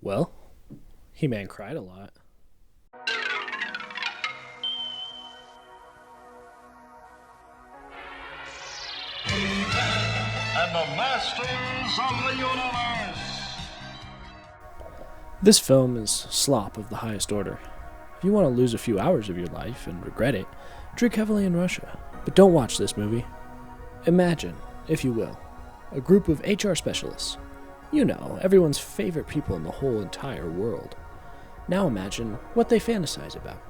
Well, He-Man cried a lot. And the Masters of the Universe. This film is slop of the highest order. If you want to lose a few hours of your life and regret it, drink heavily in Russia. But don't watch this movie. Imagine, if you will, a group of HR specialists. You know, everyone's favorite people in the whole entire world. Now imagine what they fantasize about.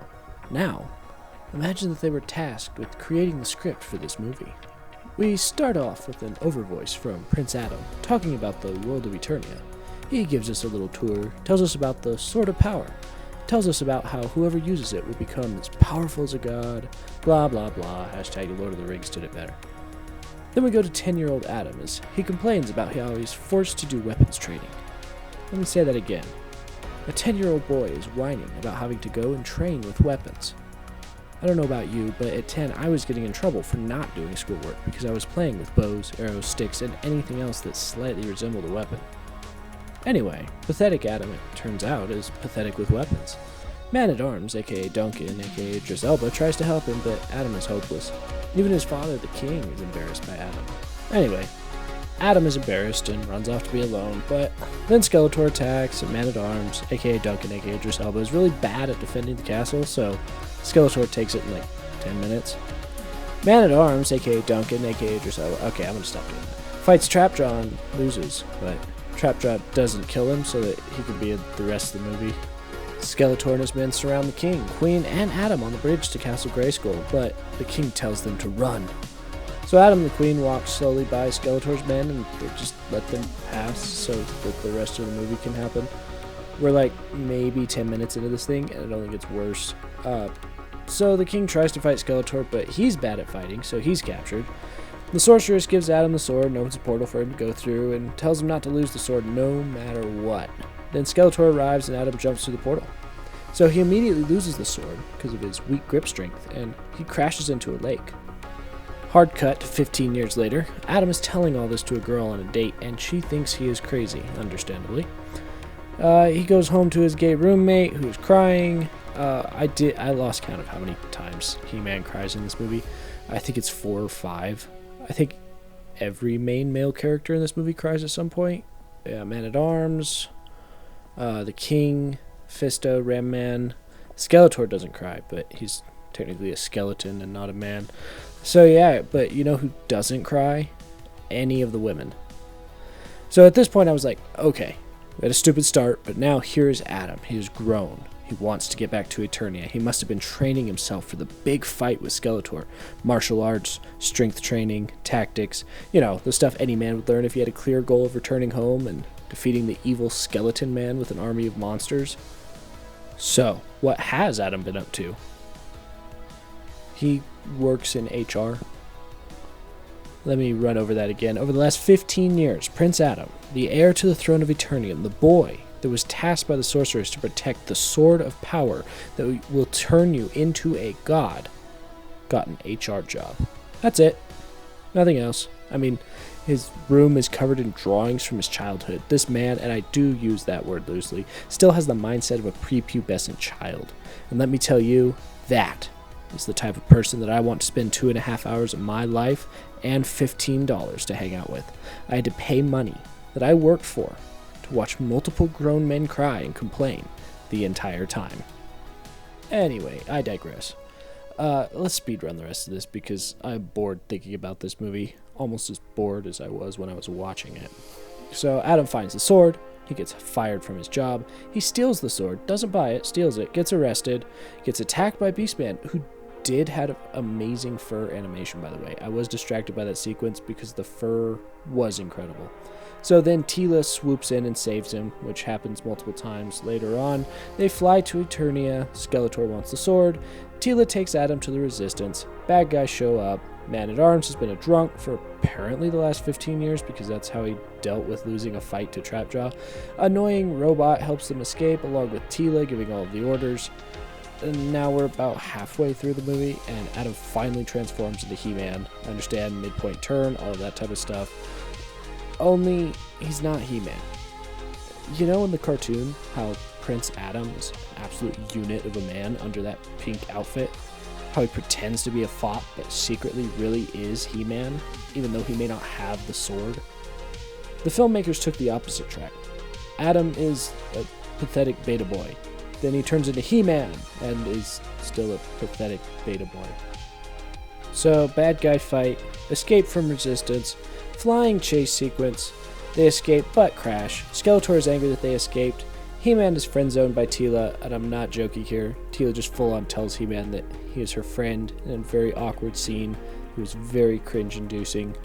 Now, imagine that they were tasked with creating the script for this movie. We start off with an overvoice from Prince Adam talking about the world of Eternia. He gives us a little tour, tells us about the Sword of Power, tells us about how whoever uses it will become as powerful as a god, blah blah blah, hashtag Lord of the Rings did it better. Then we go to 10-year-old Adam as he complains about how he's forced to do weapons training. Let me say that again. A 10-year-old boy is whining about having to go and train with weapons. I don't know about you, but at 10 I was getting in trouble for not doing schoolwork because I was playing with bows, arrows, sticks, and anything else that slightly resembled a weapon. Anyway, pathetic Adam, it turns out, is pathetic with weapons. Man-at-Arms, aka Duncan, aka Idris Elba, tries to help him, but Adam is hopeless. Even his father, the king, is embarrassed by Adam. Anyway, Adam is embarrassed and runs off to be alone, but then Skeletor attacks, and Man-at-Arms, aka Duncan, aka Idris Elba, is really bad at defending the castle, so Skeletor takes it in like 10 minutes. Man-at-Arms, aka Duncan, aka Idris Elba, okay, I'm gonna stop doing that, fights Trapjaw and loses, but Trapjaw doesn't kill him so that he can be in the rest of the movie. Skeletor and his men surround the king, queen, and Adam on the bridge to Castle Grayskull, but the king tells them to run. So Adam and the queen walk slowly by Skeletor's men and they just let them pass so that the rest of the movie can happen. We're like maybe 10 minutes into this thing and it only gets worse. So the king tries to fight Skeletor, but he's bad at fighting, so he's captured. The sorceress gives Adam the sword and opens a portal for him to go through and tells him not to lose the sword no matter what. Then Skeletor arrives and Adam jumps through the portal. So he immediately loses the sword because of his weak grip strength and he crashes into a lake. Hard cut to 15 years later, Adam is telling all this to a girl on a date and she thinks he is crazy, understandably. He goes home to his gay roommate who is crying. I lost count of how many times He-Man cries in this movie. I think it's 4 or 5. I think every main male character in this movie cries at some point. Man-at-Arms, the King, Fisto, Ram Man. Skeletor doesn't cry, but he's technically a skeleton and not a man. So yeah, but you know who doesn't cry? Any of the women. So at this point I was like, okay, we had a stupid start, but now here's Adam. He has grown. He wants to get back to Eternia. He must have been training himself for the big fight with Skeletor. Martial arts, strength training, tactics. You know, the stuff any man would learn if he had a clear goal of returning home and defeating the evil skeleton man with an army of monsters. So, what has Adam been up to? He works in HR. Let me run over that again. Over the last 15 years, Prince Adam, the heir to the throne of Eternia, the boy that was tasked by the sorceress to protect the Sword of Power that will turn you into a god, got an HR job. That's it. Nothing else. I mean, his room is covered in drawings from his childhood. This man, and I do use that word loosely, still has the mindset of a prepubescent child. And let me tell you, that is the type of person that I want to spend 2.5 hours of my life and $15 to hang out with. I had to pay money that I worked for to watch multiple grown men cry and complain the entire time. Anyway, I digress. Let's speedrun the rest of this because I'm bored thinking about this movie. Almost as bored as I was when I was watching it. So Adam finds the sword. He gets fired from his job. He steals the sword, doesn't buy it, steals it, gets arrested, gets attacked by Beastman, who did have amazing fur animation, by the way. I was distracted by that sequence because the fur was incredible. So then Teela swoops in and saves him, which happens multiple times later on. They fly to Eternia. Skeletor wants the sword. Teela takes Adam to the Resistance. Bad guys show up. Man-at-Arms has been a drunk for apparently the last 15 years because that's how he dealt with losing a fight to Trapjaw. Annoying Robot helps them escape along with Teela giving all of the orders. And now we're about halfway through the movie and Adam finally transforms into He-Man. I understand, midpoint turn, all of that type of stuff. Only he's not He-Man. You know in the cartoon how Prince Adam is an absolute unit of a man under that pink outfit? How he pretends to be a fop but secretly really is He-Man, even though he may not have the sword? The filmmakers took the opposite track. Adam is a pathetic beta boy. Then he turns into He-Man and is still a pathetic beta boy. So, bad guy fight, escape from resistance, flying chase sequence. They escape but crash. Skeletor is angry that they escaped. He-Man is friend-zoned by Teela, and I'm not joking here. Teela just full-on tells He-Man that he is her friend in a very awkward scene. It was very cringe-inducing.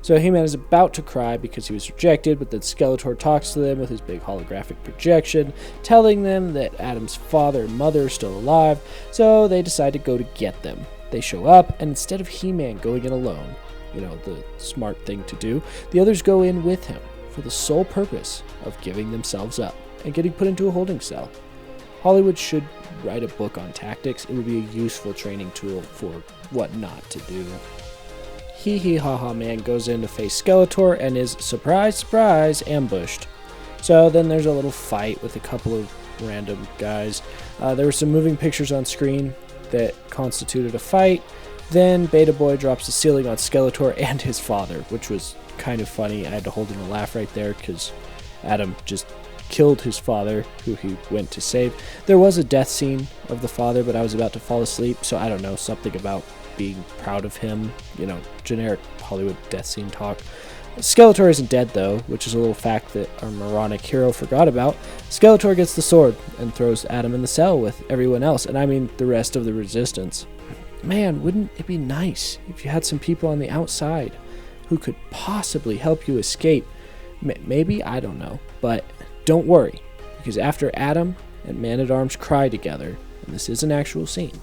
So He-Man is about to cry because he was rejected, but then Skeletor talks to them with his big holographic projection, telling them that Adam's father and mother are still alive, so they decide to go to get them. They show up, and instead of He-Man going in alone, the smart thing to do, the others go in with him for the sole purpose of giving themselves up and getting put into a holding cell. Hollywood should write a book on tactics. It would be a useful training tool for what not to do. Hee Hee Ha Ha Man goes in to face Skeletor and is, surprise, surprise, ambushed. So then there's a little fight with a couple of random guys. There were some moving pictures on screen that constituted a fight. Then Beta Boy drops the ceiling on Skeletor and his father, which was kind of funny. I had to hold in a laugh right there because Adam just killed his father, who he went to save. There was a death scene of the father, but I was about to fall asleep, so I don't know, something about being proud of him, generic Hollywood death scene talk. Skeletor isn't dead though, which is a little fact that our moronic hero forgot about. Skeletor gets the sword and throws Adam in the cell with everyone else, and I mean the rest of the resistance. Man, wouldn't it be nice if you had some people on the outside who could possibly help you escape? Maybe, I don't know, but don't worry, because after Adam and Man-at-Arms cry together, and this is an actual scene,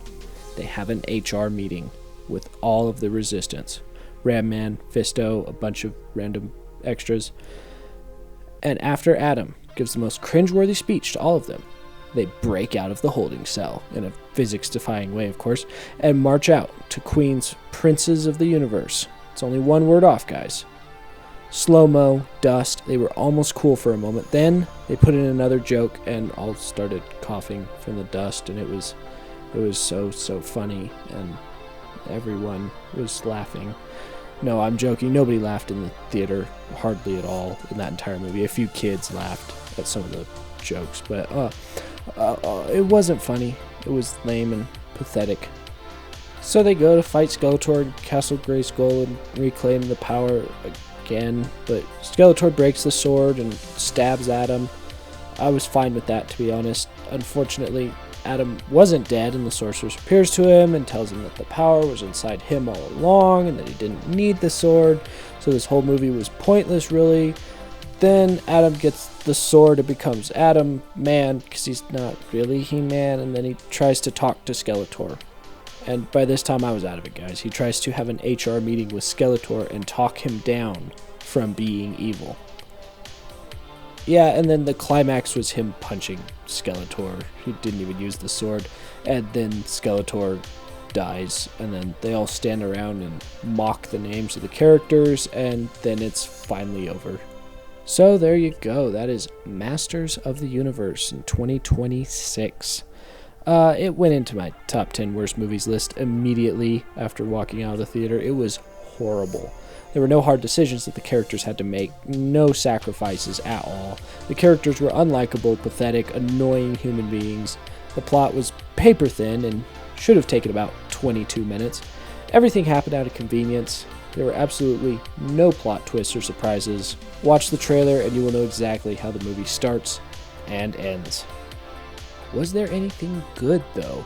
they have an HR meeting with all of the resistance. Ram Man, Fisto, a bunch of random extras. And after Adam gives the most cringeworthy speech to all of them, they break out of the holding cell, in a physics-defying way, of course, and march out to Queen's Princes of the Universe. It's only one word off, guys. Slow-mo, dust, they were almost cool for a moment. Then they put in another joke, and all started coughing from the dust, and it was so funny, and everyone was laughing. No, I'm joking. Nobody laughed in the theater, hardly at all, in that entire movie. A few kids laughed at some of the jokes, but it wasn't funny. It was lame and pathetic. So they go to fight Skeletor in Castle Grayskull and reclaim the power again, but Skeletor breaks the sword and stabs Adam. I was fine with that, to be honest. Unfortunately, Adam wasn't dead, and the sorceress appears to him and tells him that the power was inside him all along and that he didn't need the sword, so this whole movie was pointless, really. Then Adam gets the sword and becomes Adam Man, because he's not really He-Man, and then he tries to talk to Skeletor. And by this time I was out of it, guys. He tries to have an HR meeting with Skeletor and talk him down from being evil. Yeah, and then the climax was him punching Skeletor. He didn't even use the sword. And then Skeletor dies, and then they all stand around and mock the names of the characters, and then it's finally over. So there you go. That is Masters of the Universe in 2026. It went into my top 10 worst movies list immediately after walking out of the theater. It was horrible. There were no hard decisions that the characters had to make, no sacrifices at all. The characters were unlikable, pathetic, annoying human beings. The plot was paper thin and should have taken about 22 minutes. Everything happened out of convenience. There were absolutely no plot twists or surprises. Watch the trailer and you will know exactly how the movie starts and ends. Was there anything good, though?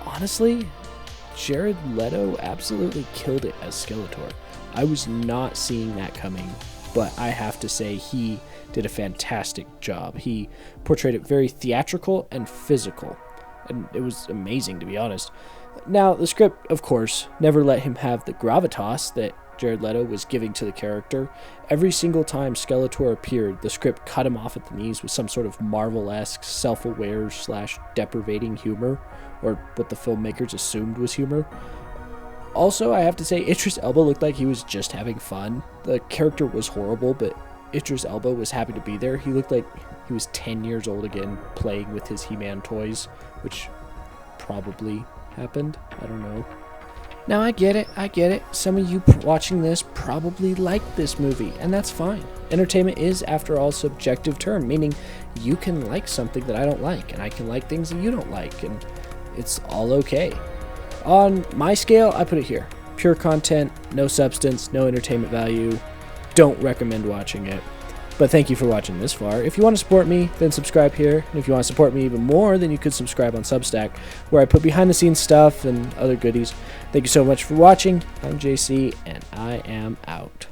Honestly, Jared Leto absolutely killed it as Skeletor. I was not seeing that coming, but I have to say he did a fantastic job. He portrayed it very theatrical and physical, and it was amazing, to be honest. Now, the script, of course, never let him have the gravitas that Jared Leto was giving to the character. Every single time Skeletor appeared, the script cut him off at the knees with some sort of Marvel-esque, self-aware / deprivating humor, or what the filmmakers assumed was humor. Also, I have to say, Idris Elba looked like he was just having fun. The character was horrible, but Idris Elba was happy to be there. He looked like he was 10 years old again, playing with his He-Man toys, which probably happened. I don't know. Now, I get it. Some of you watching this probably like this movie, and that's fine. Entertainment is, after all, a subjective term, meaning you can like something that I don't like, and I can like things that you don't like, and it's all okay. On my scale, I put it here. Pure content, no substance, no entertainment value. Don't recommend watching it. But thank you for watching this far. If you want to support me, then subscribe here. And if you want to support me even more, then you could subscribe on Substack, where I put behind-the-scenes stuff and other goodies. Thank you so much for watching. I'm JC, and I am out.